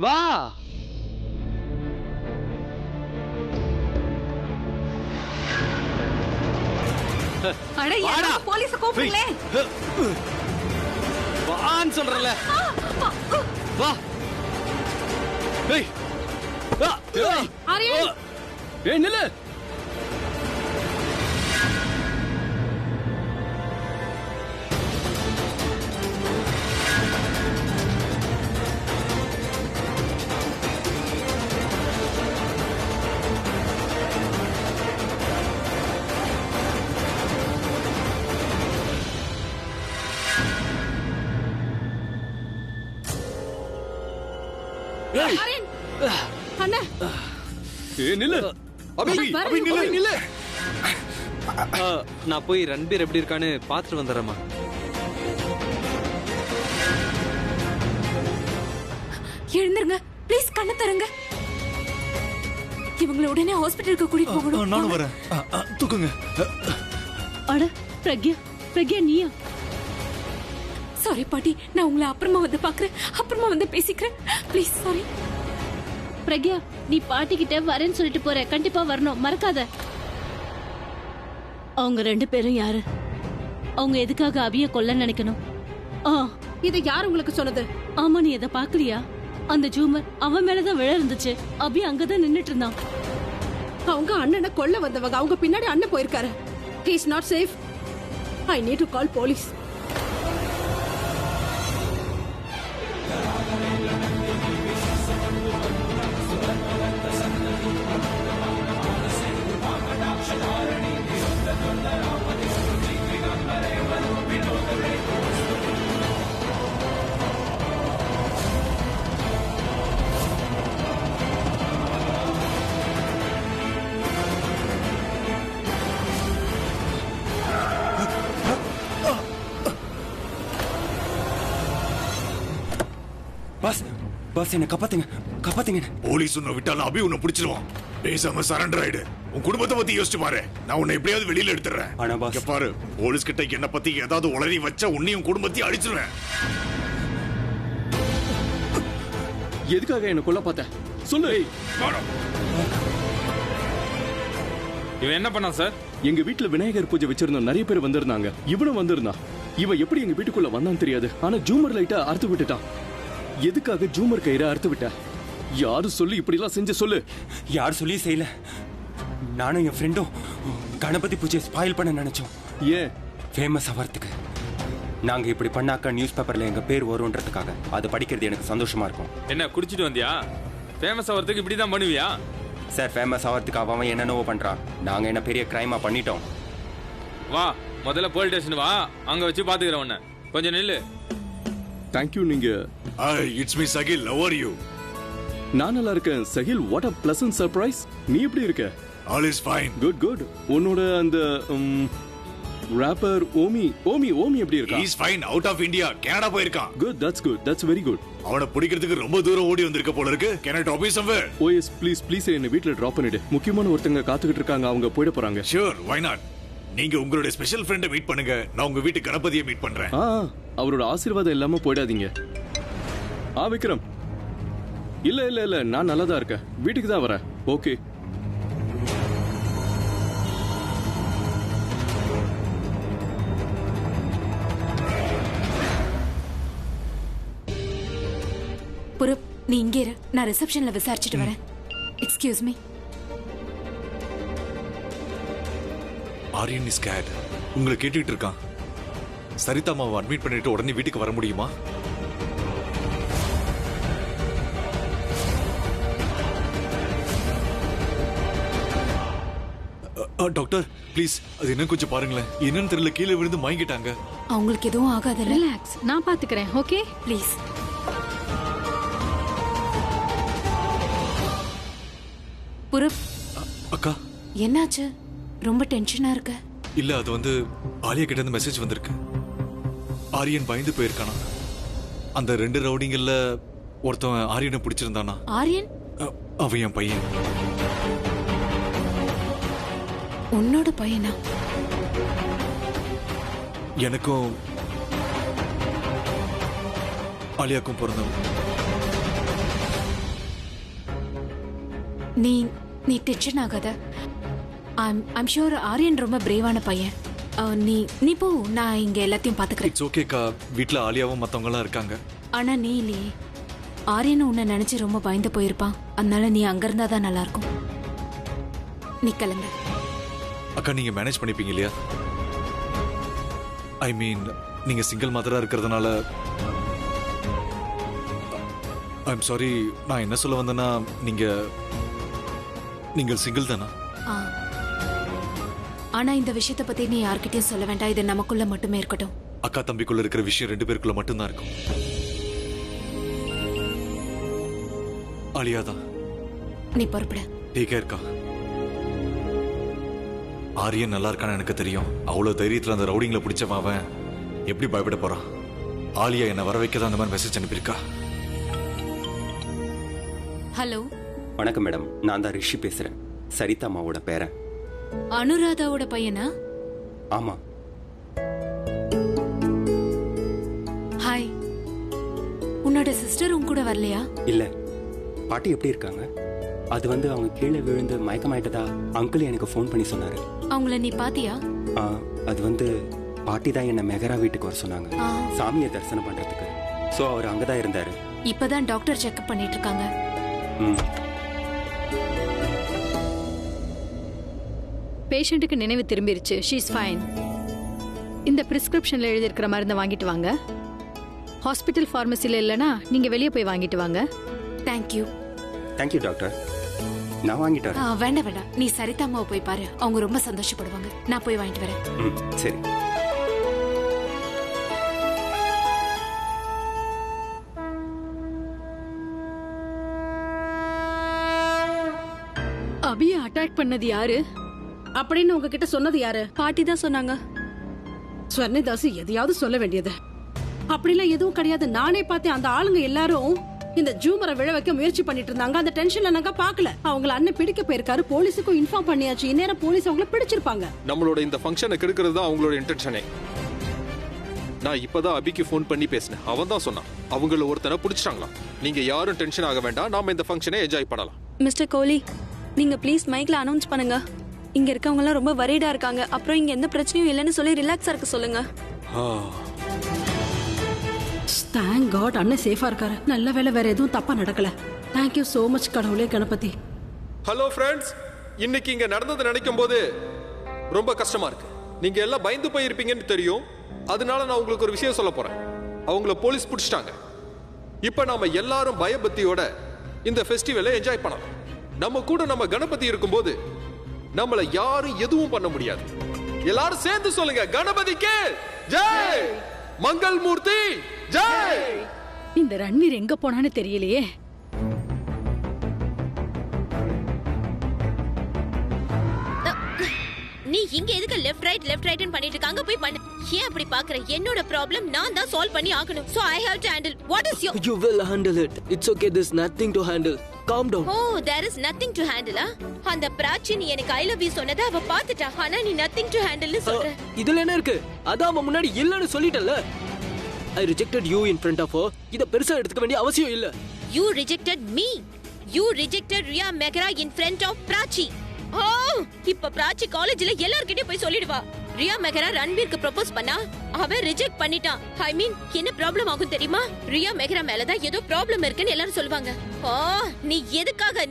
வா. அட யாரா போலீஸ் கூப்பிடுங்களே. வான்னு சொல்றல. வா. ஏய். ஆரியன். ஏய் நில்லு. ஆரியன். அண்ணா. ஏய் நில்லு. அபி நில்லு நில்லு. நான் போய் ரன்பீர் எப்படி இருக்கான்னு பாத்துட்டு வந்துடுறேம்மா. எழுந்திருங்க ப்ளீஸ், கண்ணை தரங்க. இவங்களை உடனே ஹாஸ்பிடலுக்கு கூட்டிட்டு போகணும். நானும் வரேன். தூக்குங்க. அட பிரக்யா, பிரக்யா நீயா? சாரி பாட்டி, நான் உங்களை அப்புறமா வந்து பாக்குறேன், அப்புறமா வந்து பேசிக்கிறேன். Please sorry. பிரக்யா, நீ பாட்டி கிட்ட வரேன்னு சொல்லிட்டு போற, கண்டிப்பா வரணும், மறக்காத. அவங்க 2 பேரும் யாரு? அவங்க எதுக்காக அபிய கொல்ல நினைக்கணும்? இதை யார் உங்களுக்கு சொன்னது? ஆமா, நீ எதை பாக்கலையா? அந்த ஜூமர் அவன் மேலதான் விழ இருந்துச்சு. அபி அங்கதான் நின்னுட்டு இருந்தான். அவங்க அண்ணனை கொல்ல வந்தவங்க, அவங்க பின்னாடி அண்ணன் போயிருக்காரு. He is not safe. I need to call police. Boss என்ன காப்பாத்துங்க, காப்பாத்துங்க. போலீஸ் உன்னை விட்டாலும் அபி உன்னை பிடிச்சிருவான். பேசாம சரண்டர் ஆயிடு. உன் குடும்பத்தை பத்தி யோசிச்சு பாரு. நான் உன்னை எப்படியாவது வெளியில எடுத்துறேன். ஆனா பாஸ், பாரு, போலீஸ் கிட்ட என்ன பத்தி ஏதாவது உளறி வச்சா உன்னையும் குடும்பத்தையும் அழிச்சிருவேன். எதுக்காக என்ன கொல்ல பார்த்த? சொல்லு. இவன் என்ன பண்ணான் சார்? எங்க வீட்டுல விநாயகர் பூஜை வச்சிருந்தோம், நிறைய பேர் வந்திருந்தாங்க. இவனும் வந்திருந்தான். இவன் எப்படி எங்க வீட்டுக்குள்ள வந்தான்னு தெரியாது. ஆனா ஜூமர் லைட்டா அறுத்து விட்டுட்டான். எதுக்காக ஜூமர் கயிறை அறுத்து விட்ட? யாரு சொல்லி இப்படி எல்லாம் செஞ்ச? சொல்லு. யார் சொல்லி செய்யல. நானும் என் ஃப்ரெண்டும் கணபதி பூஜையை ஸ்பாயில் பண்ண நினைச்சோம். ஏன்? ஃபேமஸ் ஆகிறதுக்கு. நாங்க இப்படி பண்ணாக்கா நியூஸ் பேப்பர்ல எங்க பேர் வரும்ன்றதுக்காக. அது படிக்கிறது எனக்கு சந்தோஷமா இருக்கும். என்ன குடிச்சிட்டு வந்தியா? ஃபேமஸ் ஆகிறதுக்கு இப்படிதான் பண்ணுவியா? சார், ஃபேமஸ் ஆகிறதுக்கு அவன் என்னென்னவோ பண்றான். நாங்க என்ன பெரிய கிரைமா பண்ணிட்டோம். வா, முதல்ல போலீஸ் ஸ்டேஷன் வா, அங்க வச்சு பாத்துக்கிறேன் உன்னை. கொஞ்சம் நில்லு. தேங்க்யூ. நீங்க it's me Shakil. how are you? நான் நல்லா இருக்கேன் Shakil. What a pleasant surprise. நீ எப்படி இருக்க? all is fine. Good good. உன்னோட அந்த ராப்பர் ஓமி எப்படி இருக்கா? he is fine. out of India. Canada போயிருக்கான். good, that's very good. அவனை பிடிக்கிறதுக்கு ரொம்ப தூரம் ஓடி வந்திருக்க போல இருக்கு. can I drop you somewhere? oh yes, please என்ன வீட்ல டிராப் பண்ணிடு. முக்கியமான ஒருத்தங்க காத்துக்கிட்டு இருக்காங்க, அவங்க போயிட போறாங்க. sure, why not? நீங்க உங்களுடைய ஸ்பெஷல் ஃப்ரெண்டை மீட் பண்ணுங்க. நான் உங்க வீட்டு கணபதியை மீட் பண்றேன். அவரோட ஆசீர்வாதம் இல்லாம போயிடாதீங்க. விக்ரம். இல்ல நான் நல்லா தான் இருக்கேன். வீட்டுக்கு தான் வரேன். ஓகே. புரப், நீ இங்கே இரு, நான் ரிசப்ஷன்ல விசாரிச்சுட்டு வரேன். Excuse me. Aryan is scared. உங்களை கேட்டுட்டு இருக்கான். சரிதா அம்மாவை அட்மிட் பண்ணிட்டு உடனே வீட்டுக்கு வர முடியுமா? டாக்டர் ப்ளீஸ், அது என்ன கொஞ்சம் பாருங்களேன். என்னன்னு தெரியல, கீழே விழுந்து மயங்கிட்டாங்க. அவங்களுக்கு எதுவும் ஆகாது. ரிலாக்ஸ், நான் பாத்துக்கிறேன். Okay please. புரப். அக்கா, என்னாச்சு? ரொம்ப டென்ஷனா இருக்க? இல்ல, அது வந்து ஆலியா கிட்ட இருந்து மெசேஜ் வந்திருக்கு. ஆரியன் பயந்து போயிருக்கானா. அந்த 2 ரவுடிங்கல்ல ஒருத்தன் ஆரியனை பிடிச்சிருந்தானா. ஆரியன்? அவன் என் பையன். உன்னோட பையனா? எனக்கும் ஆலியாக்கும் பிறந்தவன். நீ நீ டென்ஷன் ஆகாத. ஐம் ஷூர் ஆரியன் ரொம்ப பிரேவான பையன். நீ நீ போ, நான் இங்க எல்லாத்தையும் பாத்துக்கிறேன். இட்ஸ் ஓகேக்கா, வீட்ல ஆலியாவும் மத்தவங்கலாம் இருக்காங்க. ஆனா நீ இல்லையே. ஆரியன் உன்னை நினைச்சு ரொம்ப பயந்து போயிருப்பான். அதனால நீ அங்க இருந்தாதான் நல்லா இருக்கும். நீ கிளம்பு. அக்கா நீங்க மேனேஜ் பண்ணிப்பீங்க இல்லையா? ஐ மீன் நீங்க சிங்கிள் மதரா இருக்கிறதுனால. ஐம் சாரி, நான் என்ன சொல்ல வந்தேன்னா நீங்கள் சிங்கிள் தானா? ஆ. ஆனா இந்த விஷயத்தை பத்தி நீ யார்கிட்டயும் சொல்ல வேண்டாம். இது நமக்குள்ள மட்டுமே இருக்கட்டும். அக்கா தம்பிக்குள்ள இருக்கிற விஷயம் 2 பேருக்குள்ள மட்டும்தான் இருக்கும். ஆலியாதான். நீ பொறுப்பட. டேக் கேர்க்கா. ஆரியன் நல்லா இருக்கான்னு எனக்கு தெரியும். அவ்வளவு தைரியத்துல அந்த ரவுடிங்ல பிடிச்சவன் அவன் எப்படி பயப்பட போறான்? ஆலியா என்ன வர வைக்கதான் அந்த மாதிரி மெசேஜ் அனுப்பியிருக்கா. ஹலோ. வணக்கம் மேடம், நான் தான் ரிஷி பேசுறேன், சரிதா அம்மாவோட பேரன். அனுராதாவோட பையனா? ஆமா. ஹாய். உன்னோட சிஸ்டர் உன் கூட வரலையா? இல்ல. பாட்டி எப்படி இருக்காங்க? அது வந்து அவங்க கீழே விழுந்து மயக்கமாயிட்டதா அங்கிள் எனக்கு ஃபோன் பண்ணி சொன்னாரு. அவங்கள நீ பாத்தியா? அது வந்து பாட்டி தான் என்ன மெகரா வீட்டுக்கு வர சொன்னாங்க, சாமியை தரிசனம் பண்றதுக்கு. சோ அவர் அங்கதான் இருந்தாரு. இப்பதான் டாக்டர் செக்அப் பண்ணிட்டு இருக்காங்க. பேஷண்ட்டுக்கு நினைவு திரும்பிருச்சு. She is fine. இந்த பிரிஸ்கிரிப்ஷன்ல எழுதி இருக்கிற மருந்தை வாங்கிட்டு வாங்க. ஹாஸ்பிட்டல் ஃபார்மசில இல்லனா நீங்க வெளியே போய் வாங்கிட்டு வாங்க. தேங்க்யூ. Thank you doctor. நான் வாங்கிட்டேன். வேண்டாம் வேண்டாம், நீ சரிதா அம்மாவை போய் பாரு. அவங்க ரொம்ப சந்தோஷப்படுவாங்க. நான் போய் வாங்கிட்டு வரேன். சரி. அபிய அட்டாக் பண்ணது யாரு அப்படின்னு உங்ககிட்ட சொன்னது யாரு? பாட்டி தான் சொன்னாங்க. ஸ்வர்ணதாஸ் எதையாவது சொல்ல வேண்டியது. அப்படிலாம் எதுவும் கிடையாது. நானே பார்த்தேன். அந்த ஆளுங்க எல்லாரும் இந்த ஜூமரை விழ வைக்க முயற்சி பண்ணிட்டு இருந்தாங்க. அந்த டென்ஷன்ல நாங்க பாக்கல. அவங்கள அண்ணன் பிடிக்க போயிருக்காரு. போலீஸுக்கும் இன்ஃபார்ம் பண்ணியாச்சு. இந்நேரம் போலீஸ் அவங்கள பிடிச்சிருப்பாங்க. நம்மளோட இந்த ஃபங்க்ஷனை கெடுக்கிறது தான் அவங்களோட இன்டென்ஷனே. நான் இப்பதான் அபிக்கு ஃபோன் பண்ணி பேசினேன். அவன் தான் சொன்னான் அவங்கள ஒருத்தனை பிடிச்சிட்டாங்களாம். நீங்க யாரும் டென்ஷன் ஆக வேண்டாம், நாம இந்த ஃபங்க்ஷனை என்ஜாய் பண்ணலாம். மிஸ்டர் கோலி, நீங்க ப்ளீஸ் மைக்ல அனௌன்ஸ் பண்ணுங்க. இங்க இருக்கவங்க எல்லாம் ரொம்ப வரிடா இருக்காங்க. அப்புறம் இங்க எந்த பிரச்சனையும் இல்லைன்னு சொல்லி ரிலாக்ஸா இருக்க சொல்லுங்க. தேங்க் காட் அண்ணன் சேஃபா இருக்காரு. நல்ல வேளை வேற எதுவும் தப்பா நடக்கல. தேங்க் யூ சோ மச் கடவுளே கணபதி. ஹலோ ஃப்ரெண்ட்ஸ், இன்னைக்கு இங்க நடந்ததை நினைக்கும் போது ரொம்ப கஷ்டமா இருக்கு. நீங்க எல்லாம் பயந்து போயிருப்பீங்கன்னு தெரியும். அதனால நான் உங்களுக்கு ஒரு விஷயம் சொல்ல போறேன். அவங்கள போலீஸ் பிடிச்சிட்டாங்க. இப்ப நாம எல்லாரும் பயபக்தியோட இந்த ஃபெஸ்டிவலை என்ஜாய் பண்ணலாம். நம்ம கூட நம்ம கணபதி இருக்கும்போது நம்மள யாரும் எதுவும் பண்ண முடியாது. எல்லாரும் சேர்ந்து சொல்லுங்க, கணபதிக்கு ஜெய், மங்கள் மூர்த்தி ஜெய். இந்த ரன்வீர் எங்க போனான்னு தெரியலையே. நீ இங்க எதுக்கு லெஃப்ட் ரைட் பண்ணிட்டு இருக்க? அங்க போய் பண்ணு. ஏன் அப்படி பாக்குற? என்னோட ப்ராப்ளம் நான் தான் சால்வ் பண்ணி ஆகணும். So I have to handle. What is your? You will handle it. It's okay. There's nothing to handle. Calm down. Oh, there is nothing to handle. அந்த பிராச்சி நீ எனக்கு I love you சொன்னதை அவ பாத்துட்டா. ஆனா நீ nothing to handle னு சொல்ற. இதுல என்ன இருக்கு? அதான் அவ முன்னாடி இல்லன்னு சொல்லிட்டல. I rejected you in front of her. இத பெருசா எடுத்துக்க வேண்டிய அவசியம் இல்ல. You rejected me. You rejected Ria Megara in front of Prachi. இப்ப பிராச்சி காலேஜ்ல எல்லார்கிட்டயும் போய் சொல்லிடுவா. ரியா மெகரா ரன்வீருக்கு ப்ரோபோஸ் பண்ணா அவன் ரிஜெக்ட் பண்ணிட்டான். ஐ மீன் என்ன ப்ராப்ளம் ஆகும் தெரியுமா? ரியா மெகரா மேலதான் ஏதோ ப்ராப்ளம் இருக்குன்னு எல்லாரும் சொல்லுவாங்க. நீ எதுக்காக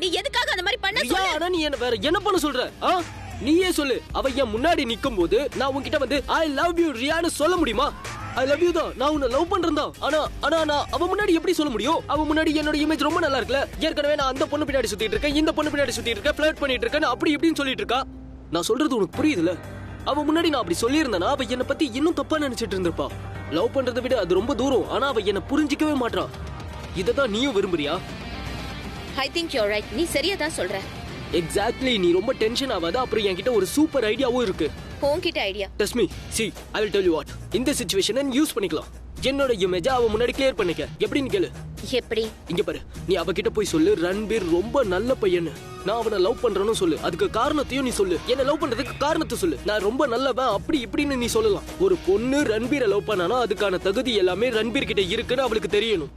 அந்த மாதிரி பண்ண சொல்ற? ஆனா நீ என்ன வேற என்ன பண்ண சொல்ற? நீயே சொல்லு. அவ என் முன்னாடி நிக்கும்போது நான் உன்கிட்ட வந்து ஐ லவ் யூ ரியான்னு சொல்ல முடியுமா? ஐ லவ் யூ தான், நான் உன்னை லவ் பண்றேன் தான். ஆனா நான் அவ முன்னாடி எப்படி சொல்ல முடியும்? அவ முன்னாடி என்னோட இமேஜ் ரொம்ப நல்லா இருக்குல்ல. ஏற்கனவே நான் அந்த பொண்ணு பின்னாடி சுத்திட்டு இருக்கேன், இந்த பொண்ணு பின்னாடி சுத்திட்டு இருக்கேன், ஃப்ளர்ட் பண்ணிட்டு இருக்கேன், அப்படி இப்படின்னு சொல்லிட்டு இருக்கா. நான் சொல்றது உனக்கு புரியுதுல? அவ முன்னாடி நான் அப்படி சொல்லியிருந்தேனா அவ என்னை பத்தி இன்னும் தப்பா நினைச்சிட்டு இருந்திருப்பா. லவ் பண்றதை விட அது ரொம்ப தூரம். ஆனா அவ என்ன புரிஞ்சிக்கவே மாட்டா. இததான் நீயும் விரும்புறியா? I think you are right. நீ சரியா தான் சொல்ற. எக்ஸாக்ட்லி. நீ ரொம்ப டென்ஷன் ஆகாத. அப்புறம் என்கிட்ட ஒரு சூப்பர் ஐடியாவும் இருக்கு. உன்கிட்ட idea? Trust me. See, I will tell you what. இந்த சிச்சுவேஷனை யூஸ் பண்ணிக்கலாம். என்னோட இமேஜ் அவ முன்னாடி கிளியர் பண்ணிக்க. எப்படின்னு கேளு. எப்படி? இங்க பாரு, நீ அவகிட்ட போய் சொல்லு ரன்வீர் ரொம்ப நல்ல பையன்னு. நான் அவனை லவ் பண்றேன்னு சொல்லு. அதுக்கு காரணத்தையும் நீ சொல்லு. என்ன லவ் பண்றதுக்கு காரணத்தை சொல்லு. நான் ரொம்ப நல்லவன் அப்படி இப்படின்னு நீ சொல்லலாம். ஒரு பொண்ணு ரன்வீரை லவ் பண்ணானா அதுக்கான தகுதி எல்லாமே ரன்வீர் கிட்ட இருக்குன்னு அவளுக்கு தெரியணும்.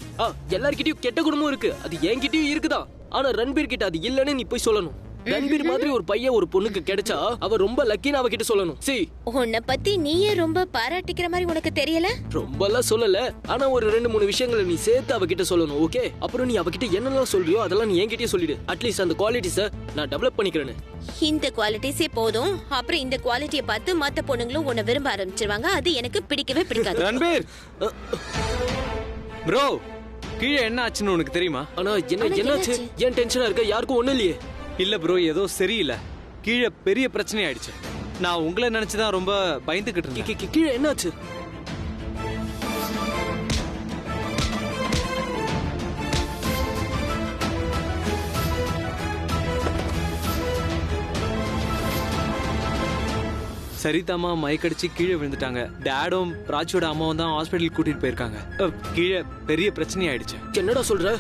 எல்லார்கிட்டயும் கெட்ட குணமும் இருக்கு, அது என்கிட்டயும் இருக்குதான். ஆனா ரன்பீர் கிட்ட அது இல்லன்னு நீ போய் சொல்லணும். ரன்பீர் மாதிரி ஒரு பையன் ஒரு பொண்ணுக்கு கிடைச்சா அவ ரொம்ப லக்கின்னு அவகிட்ட சொல்லணும். சி, உன்னை பத்தி நீயே ரொம்ப பாராட்டிக்கிற மாதிரி உனக்கு தெரியல. ரொம்பலாம் சொல்லல, ஆனா ஒரு 2-3 விஷயங்களை நீ சேர்த்து அவகிட்ட சொல்லணும். ஓகே, அப்புறம் நீ அவகிட்ட என்னெல்லாம் சொல்றியோ அதெல்லாம் நீ என்கிட்டயே சொல்லிடு. அட்லீஸ்ட் அந்த குவாலிட்டிஸை நான் டெவலப் பண்ணிக்கிறேன்னு. இந்த குவாலிட்டிஸே போதும். அப்புறம் இந்த குவாலிட்டியை பார்த்து மத்த பொண்ணுங்களும் உன்னை விரும்ப ஆரம்பிச்சிருவாங்க. அது எனக்கு பிடிக்கவே பிடிக்காது. ரன்பீர் ப்ரோ, கீழே என்ன ஆச்சுன்னு உனக்கு தெரியுமா? ஆனா என்னாச்சு? ஏன் டென்ஷனா இருக்க? யாருக்கும் ஒண்ணு இல்லையே. இல்ல ப்ரோ, ஏதோ சரியில்லை. கீழே பெரிய பிரச்சனை ஆயிடுச்சு. நான் உங்களை நினைச்சுதான் ரொம்ப பயந்துகிட்டு இருந்தேன். கீழே என்னாச்சு? சரிதாமா மயக்கடிச்சு கீழே விழுந்துட்டாங்க. டேடும் பிராச்சியோட அம்மாவும் தான் ஹாஸ்பிட்டல் கூட்டிட்டு போயிருக்காங்க. கீழே பெரிய பிரச்சனை ஆயிடுச்சு. என்னடா சொல்ற?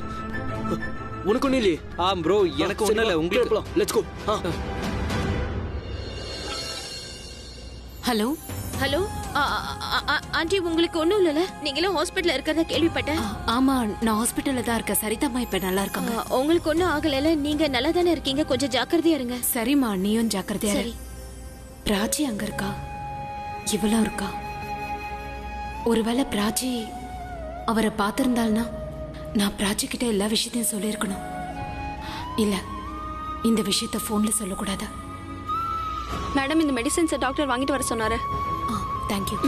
உனக்கு ஒண்ணு இல்லையே? ப்ரோ, எனக்கு ஒண்ணு இல்ல. உங்களுக்கு let's go. Hello hello aunty, உங்களுக்கு ஒண்ணும் இல்லல? நீங்களும் ஹாஸ்பிட்டல்ல இருக்கறத கேள்விப்பட்டேன். ஆமா, நான் ஹாஸ்பிட்டல்ல தான் இருக்கேன். சரிதாம்மா இப்ப நல்லா இருக்காங்க. உங்களுக்கு ஒண்ணும் ஆகலைல? நீங்க நல்லா தானே இருக்கீங்க? கொஞ்சம் ஜாக்கிரதையா இருங்க. சரிம்மா, நீயும் ஜாக்கிரதையா இரு. பிராச்சி அங்க இருக்கா, இவளும் இருக்கா. ஒருவேளை பிராச்சி அவரை பார்த்திருந்தாள்னா நான் பிராச்சி கிட்ட எல்லா விஷயத்தையும் சொல்லியிருக்கணும். இல்ல, இந்த விஷயத்த போன்ல சொல்லக்கூடாது. மேடம், இந்த மெடிசன்ஸை டாக்டர் வாங்கிட்டு வர சொன்னாரு. தேங்க்யூ.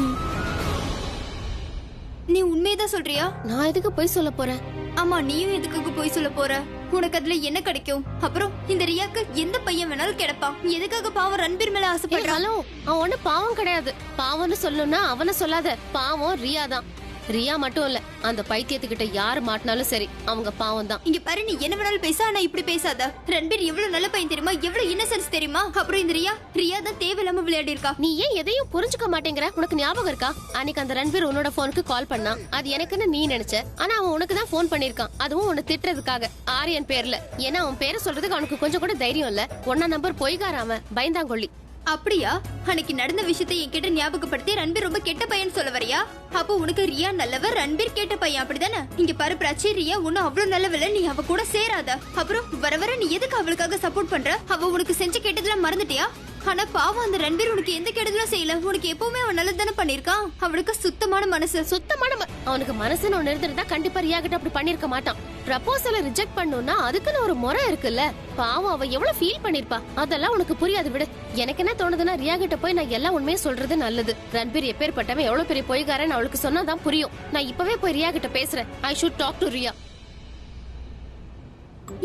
நீ உண்மையதான் சொல்றியா? நான் எதுக்கு போய் சொல்ல போறேன்? ஆமா, நீயும் எதுக்கு போய் சொல்ல போற? உனக்கு அதுல என்ன கிடைக்கும்? அப்புறம் இந்த ரியாக்கு எந்த பையன் வேணாலும் கிடைப்பான். எதுக்காக பாவம் ரன்பீர் மேல ஆசைப்படுறாலும்? அவன் ஒண்ணு பாவம் கிடையாது. பாவம்னு சொல்லணும்னா அவனை சொல்லாத. பாவம் ரியா தான். ரியா மட்டும் இல்ல, அந்த பைத்தியத்துக்கிட்ட யாரு மாட்டினாலும் சரி, அவங்க பாவம் தான். இங்க பாரு, நீ என்ன வேணாலும் பேச, ஆனா இப்படி பேசாத. ரன்பீர் எவ்வளவு நல்ல பையன் தெரியுமா? எவ்வளவு இன்னசென்ஸ் தெரியுமா? அப்புறம் இந்த ரியா தான் தேவையில்லாம விளையாடி இருக்கா. நீ ஏன் எதையும் புரிஞ்சுக்க மாட்டேங்கிற? உனக்கு ஞாபகம் இருக்கா? அன்னைக்கு அந்த ரன்பீர் உன்னோட போனுக்கு கால் பண்ணான். அது எனக்குன்னு நீ நினைச்ச, ஆனா அவன் உனக்கு தான் போன் பண்ணிருக்கான். அதுவும் உன்னை திட்டுறதுக்காக, ஆரியன் பேர்ல. ஏன்னா அவன் பேரை சொல்றதுக்கு அவனுக்கு கொஞ்சம் கூட தைரியம் இல்ல. ஒன்னா நம்பர் பொய்காராம பயந்தாங்கொள்ளி. அப்படியா? அன்னைக்கு நடந்த விஷயத்தை என்கிட்ட ஞாபகப்படுத்தி ரன்பீர் ரொம்ப கெட்ட பையன் சொல்ல வரியா? அப்போ உனக்கு ரியா நல்லவர், ரன்பீர் கெட்ட பையன், அப்படிதானே? இங்க பாரு பிராச்சி, ரியா ஒன்னும் அவ்வளவு நல்லவில்லை. நீ அவ கூட சேராத. அப்புறம் வர நீ எதுக்கு அவளுக்காக சப்போர்ட் பண்ற? அவ உனக்கு செஞ்ச கெட்டதெல்லாம் மறந்துட்டியா? ஆனா பாவம், அந்த ரன்பீர் உனக்கு எந்த கெடுதலும் செய்யல. உனக்கு எப்பவுமே அவன் நல்லது தானே பண்ணிருக்கான். அவனுக்கு சுத்தமான மனசு. அவனுக்கு மனசுன்னு ஒண்ணு இருந்திருந்தா கண்டிப்பா ரியா கிட்ட அப்படி பண்ணிருக்க மாட்டான். ப்ரப்போசலை ரிஜெக்ட் பண்ணணும்னா அதுக்குன்னு ஒரு முறை இருக்குல்ல. பாவம், அவ எவ்வளவு ஃபீல் பண்ணிருப்பா. அதெல்லாம் உனக்கு புரியாது, விடு. எனக்கு என்ன தோணுதுன்னா, ரியா கிட்ட போய் நான் எல்லா உண்மையை சொல்றது நல்லது. ரன்பீர் எப்பேற்பட்டவன், எவ்வளவு பெரிய பொய்காரன் அவளுக்கு சொன்னாதான் புரியும். நான் இப்பவே போய் ரியா கிட்ட பேசுறேன். I should talk to Riya.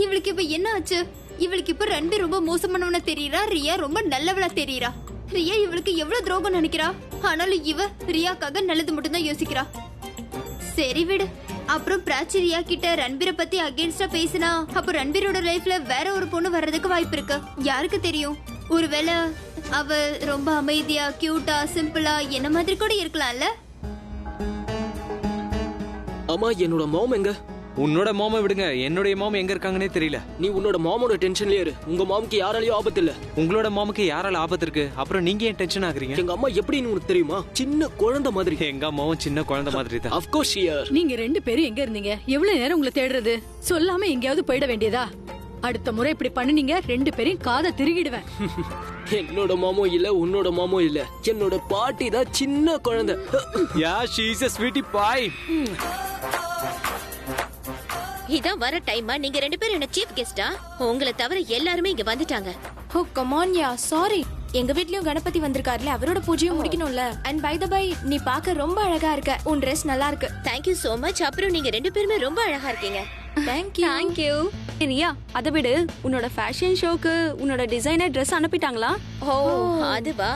இவளுக்கு இப்ப என்ன ஆச்சு? இவளுக்கு இப்ப ரன்பீர் ரொம்ப மோசமானவன தெரியறா, ரியா ரொம்ப நல்லவளா தெரியறா. ரியா இவளுக்கு எவ்வளவு துரோகம் நினைக்கிறா. ஆனாலும் இவ ரியாக்காக நல்லது மட்டும் தான் யோசிக்கிறா. சரி விடு. அப்புறம் பிராச்சி ரியா கிட்ட ரன்பீரை பத்தி அகேன்ஸ்டா பேசினா அப்ப ரன்பீரோட லைஃப்ல வேற ஒரு பொண்ணு வர்றதுக்கு வாய்ப்பு இருக்கு. யாருக்கு தெரியும்? ஒருவேளை அவ ரொம்ப அமைதியா, கியூட்டா, சிம்பிளா என்ன மாதிரி கூட இருக்கலாம்ல. அம்மா, என்னோட மாம் எங்க? உன்னோட மாமா விடுங்க, என்னுடைய மாம் எங்க இருக்காங்கன்னே தெரியல. நீ உன்னோட மாமோட டென்ஷன்லயே இரு. உங்க மாமுக்கு யாராலயும் ஆபத்து இல்ல. உங்களோட மாமுக்கு யாரால ஆபத்து இருக்கு? அப்புறம் நீங்க ஏன் டென்ஷன் ஆகுறீங்க? எங்க அம்மா எப்படின்னு உனக்கு தெரியுமா? சின்ன குழந்தை மாதிரி. எங்க அம்மாவும் சின்ன குழந்தை மாதிரி தான். Of course here. நீங்க 2 பேரும் எங்க இருந்தீங்க? எவ்வளவு நேரம் உங்களை தேடுறது? சொல்லாம எங்கயாவது போயிட வேண்டியதா? அடுத்த முறை இப்படி பண்ணுனீங்க, 2 பேரையும் காதை திருகிடுவேன். என்னோட மாமோ இல்ல, உன்னோட மாமோ இல்ல, என்னோட பாட்டி தான் சின்ன குழந்தை. Yeah, she is a sweetie pie. இதான் வர டைமா? நீங்க 2 பேரும் என்ன சீஃப் கெஸ்டா? உங்களை தவிர எல்லாருமே இங்க வந்துட்டாங்க. ஓ கம் ஆன் யா, சாரி. எங்க வீட்லயும் கணபதி வந்திருக்காருல, அவரோட பூஜையும் முடிக்கணும்ல. அண்ட் பை த பை, நீ பார்க்க ரொம்ப அழகா இருக்க. உன் Dress நல்லா இருக்கு. Thank you so much. அப்புறம் நீங்க 2 பேருமே ரொம்ப அழகா இருக்கீங்க. Thank you. ரியா, அத விடு. உன்னோட ஃபேஷன் ஷோக்கு உன்னோட டிசைனர் Dress அனுப்பிட்டாங்களா? ஓ, அதுவா?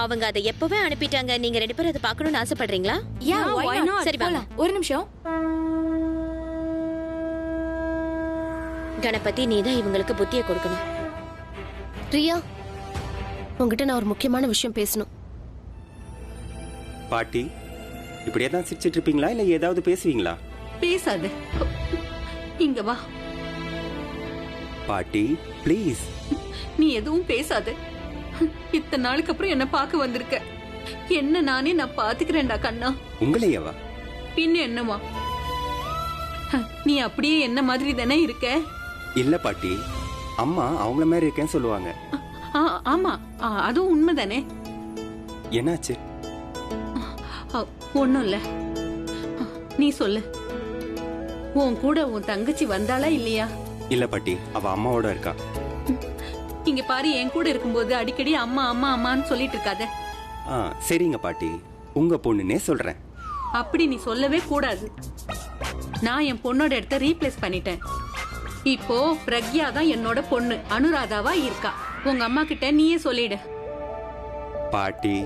அவங்க அதை எப்பவே அனுப்பிட்டாங்க. நீங்க 2 பேரும் அதை பார்க்கணும்னு ஆசைப்படுறீங்களா? யா, why not? சரி வாங்க. ஒரு நிமிஷம். கணபதி, நீதான் இவங்களுக்கு புத்தியை கொடுக்கணும். ரியா, உங்ககிட்ட நான் ஒரு முக்கியமான விஷயம் பேசணும். பாட்டி, இப்படியே தான் சிரிச்சிட்டு இருப்பீங்களா இல்ல ஏதாவது பேசுவீங்களா? பேசாத, இங்க வா. பாட்டி ப்ளீஸ். நீ எதுவும் பேசாத. இத்தனை நாளுக்கு அப்புறம் என்ன பார்க்க வந்திருக்க. என்ன நானே நான் பாத்துக்கிறேன்டா கண்ணா. உங்களையவா? பின்ன என்னவா? நீ அப்படியே என்ன மாதிரி தானே இருக்க. இல்ல பாட்டி, அம்மா அவங்கள மாதிரி இருக்கேன்னு சொல்லுவாங்க. ஆமா, அதுவும் உண்மைதானே. என்னாச்சு? ஒண்ணும் இல்ல, நீ சொல்லு. உன் கூட உன் தங்கச்சி வந்தாளா இல்லையா? இல்ல பாட்டி, அவ அம்மாவோட இருக்கா. இங்க பாரு, என் கூட இருக்கும்போது அடிக்கடி அம்மா அம்மா அம்மான்னு சொல்லிட்டு இருக்காத. சரிங்க பாட்டி, உங்க பொண்ணுன்னே சொல்றேன். அப்படி நீ சொல்லவே கூடாது. நான் என் பொண்ணோட இடத்த ரீப்ளேஸ் பண்ணிட்டேன். இப்போ பிரக்யா தான் என்னோட பொண்ணு, அனுராதாவா இருக்கா. உங்க அம்மா கிட்ட நீயே சொல்லிடு. பாட்டி,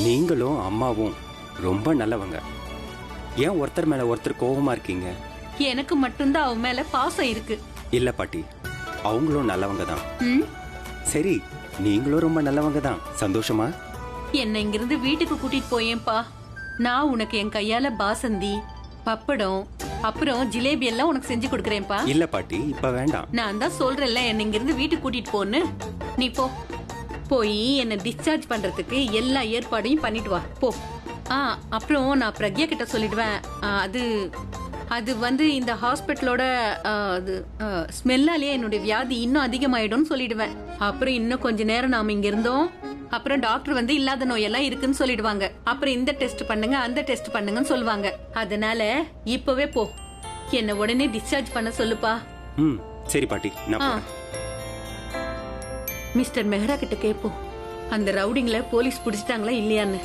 நீங்களும் அம்மாவும் ரொம்ப நல்லவங்க. ஏன் ஒருத்தர் மேல ஒருத்தர் கோபமா இருக்கீங்க? எனக்கு மட்டும்தான் அவன் மேல பாசம் இருக்கு. இல்ல பாட்டி, அவங்களும் நல்லவங்க தான். சரி, நீங்களும் ரொம்ப நல்லவங்க தான். சந்தோஷமா? என்ன இங்கிருந்து வீட்டுக்கு கூட்டிட்டு போயேன்பா. நான் உனக்கு என் கையால பாசந்தி, பப்படம், அப்புறம் ஜிலேபி எல்லாம் உனக்கு செஞ்சு கொடுக்கறேன்ப்பா. இல்ல பாட்டி, இப்ப வேண்டாம். நான் தான் சொல்றேன்ல, என்ன இங்கிருந்து வீட்டுக்கு கூட்டிட்டு போன்னு. நீ போ, போய் என்ன டிஸ்சார்ஜ் பண்றதுக்கு எல்லா ஏற்பாடையும் பண்ணிட்டு வா போ. அப்புறம் நான் பிரக்யா கிட்ட சொல்லிடுவேன். அது வந்து இந்த ஹாஸ்பிட்டலோட ஸ்மெல்லாலேயே என்னுடைய வியாதி இன்னும் அதிகமாயிடும்னு சொல்லிடுவேன். அப்புறம் இன்னும் கொஞ்ச நேரம் நாம இங்க இருந்தோம். அப்புறம் டாக்டர் வந்து இல்லாத நோயெல்லாம் இருக்குன்னு சொல்லிடுவாங்க. அப்புறம் இந்த டெஸ்ட் பண்ணுங்க, அந்த டெஸ்ட் பண்ணுங்கன்னு சொல்லுவாங்க. அதனால இப்பவே போ, என்ன உடனே டிஸ்சார்ஜ் பண்ண சொல்லுப்பா. சரி பாட்டி, நான் போறேன். மிஸ்டர் மெஹ்ரா கிட்ட கேப்போம், அந்த ரவுடிங்ல போலீஸ் பிடிச்சிட்டாங்களா இல்லையான்னு.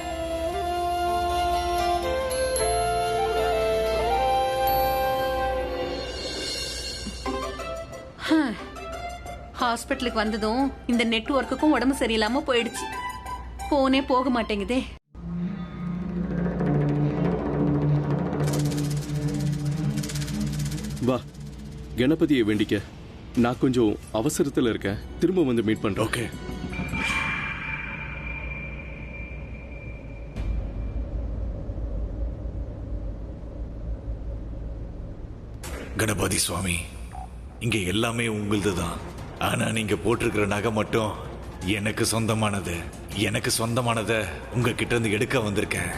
ஹாஸ்பிட்டலுக்கு வந்ததும் இந்த நெட்வொர்க்குக்கும் உடம்பு சரியில்லாம போயிடுச்சு. போனே போக மாட்டேங்குதே. வா, கணபதியை வேண்டிக்க. நான் கொஞ்சம் அவசரத்துல இருக்கேன். திரும்ப வந்து மீட் பண்றேன். ஓகே. கணபதி சுவாமி, இங்க எல்லாமே உங்களது தான். ஆனா நீங்க போட்டிருக்கிற நகை மட்டும் எனக்கு சொந்தமானது. எனக்கு சொந்தமானதை உங்ககிட்ட இருந்து எடுக்க வந்திருக்கேன்.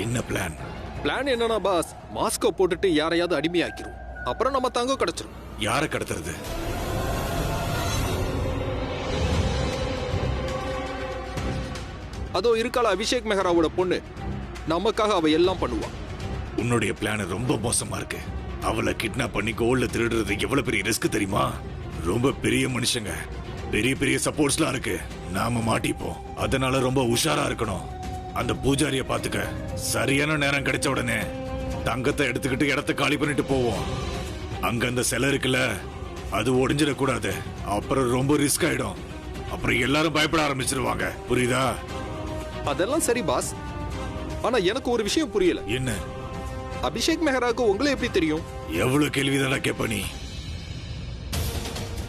என்ன பிளான்? பிளான் என்னன்னா பாஸ், மாஸ்கோ போட்டுட்டு யாரையாவது அடிமையாக்கிரும். அப்புறம் நம்ம தங்கம் கிடைச்சிரும். யாரை கடத்துறது? அதோ இருக்கால அபிஷேக் மெஹராவோட பொண்ணு. நமக்காக அவ எல்லாம் பண்ணுவா. உன்னுடைய பிளான் ரொம்ப மோசமா இருக்கு. அவளை கிட்னாப் பண்ணி கோல்ல திருடுறது எவ்வளவு பெரிய ரிஸ்க் தெரியுமா? ரொம்ப பெரிய மனுஷங்க, பெரிய பெரிய சப்போர்ட்ஸ்லாம் இருக்கு. நாம மாட்டிப்போம். அதனால ரொம்ப உஷாரா இருக்கணும். அந்த பூஜாரிய பாத்துக்க. சரியான நேரம் கிடைச்ச உடனே தங்கத்தை எடுத்துக்கிட்டு இடத்த காலி பண்ணிட்டு போவோம். அங்க அந்த சிலை இருக்குல்ல, அது ஒடிஞ்சிடக்கூடாது. அப்புறம் ரொம்ப ரிஸ்க் ஆயிடும். அப்புறம் எல்லாரும் பயப்பட ஆரம்பிச்சிருவாங்க. புரியுதா? அதெல்லாம் சரி பாஸ், ஆனா எனக்கு ஒரு விஷயம் புரியல. என்ன? அபிஷேக் மெஹராக்கு உங்களை எப்படி தெரியும்? எவ்வளவு கேள்விதானா கேப்ப நீ?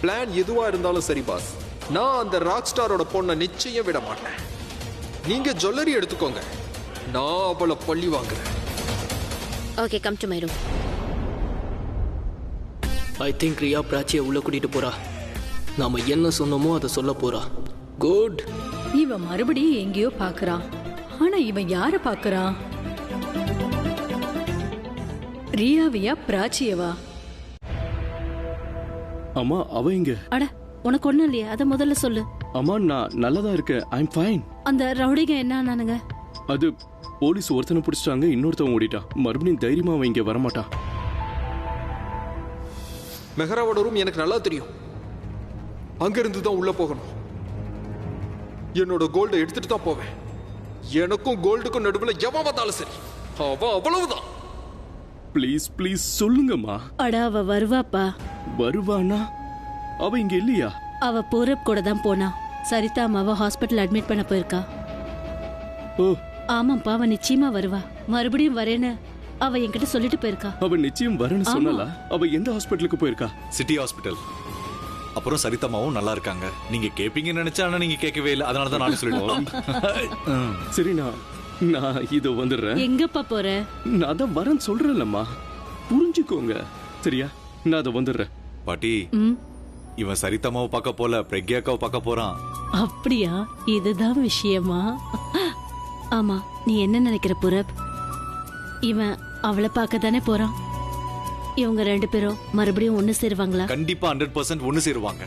பிளான் எதுவா இருந்தாலும் சரி பாஸ், நான் அந்த ராக் ஸ்டாரோட பொண்ணை நிச்சயம் விட மாட்டேன். நீங்க ஜுவல்லரி எடுத்துக்கோங்க, நான் அவளை பள்ளி வாங்குறேன். Okay, come to my room. I think Riya பிராச்சியை உள்ள கூட்டிட்டு போறா. நாம என்ன சொன்னோமோ அதை சொல்ல போறா. குட். இவன் மறுபடியும் எங்கேயோ பாக்குறான். ஆனா இவன் யார பாக்குறான்? ரியாவியா பிராச்சியவா? அம்மா, அவ இங்க. அட, உனக்கு ஒண்ணும் இல்லையா? அத முதல்ல சொல்லு. அம்மா, நான் நல்லதா இருக்கேன். ஐ அம் ஃபைன். அந்த ரவுடிங்க என்ன ஆனானுங்க? அது போலீஸ் ஒருத்தனை பிடிச்சிட்டாங்க, இன்னொருத்தவன் ஓடிட்டான். மறுபடியும் தைரியமா அவன் இங்க வரமாட்டான். மெஹராவோட ரூம் எனக்கு நல்லா தெரியும். அங்கிருந்து தான் உள்ள போகணும். என்னோட கோல்டை எடுத்துட்டு தான் போவேன். எனக்கும் கோல்டுக்கும் நடுவில் எவன் வந்தாலும் சரி, அவன் அவ்வளவுதான். ப்ளீஸ் ப்ளீஸ் சொல்லுங்கம்மா. அட, அவ வருவாப்பா. வருவானா? அவ இங்க இல்லையா? அவ பூரப் கூட தான் போனா. சரிதா அம்மாவை ஹாஸ்பிட்டல் அட்மிட் பண்ண போயிருக்கா. ஓ ஆமாப்பா, அவ நிச்சயமா வருவா. மறுபடியும் வரேன்னு அவ என்கிட்ட சொல்லிட்டு போயிருக்கா. அவ நிச்சயம் வரேன்னு சொன்னாலா? அவ எந்த ஹாஸ்பிட்டலுக்கு போயிருக்கா? City hospital. அப்புறம் சரிதமாவும் நல்லா இருக்காங்க. நீங்க கேப்பீங்கன்னு நினைச்சா, ஆனா நீங்க கேட்கவே இல்லை. அதனாலதான் நானும் சொல்லிடுவோம். சரி, நான் இதோ வந்துடுறேன். எங்கப்பா போற? நான் தான் வரேன்னு சொல்றேன்லம்மா, புரிஞ்சுக்கோங்க. சரியா? நான் அதை வந்துடுறேன். பாட்டி, இவன் சரிதமாவை பார்க்க போல, பிரக்யாக்காவை பார்க்க போறான். அப்படியா? இதுதான் விஷயமா? ஆமா, நீ என்ன நினைக்கிற புரப்? இவன் அவளை பார்க்க தானே போறான். இவங்க 2 பேரும் மறுபடியும் ஒண்ணு சேருவாங்களா? கண்டிப்பா 100% ஒண்ணு சேருவாங்க.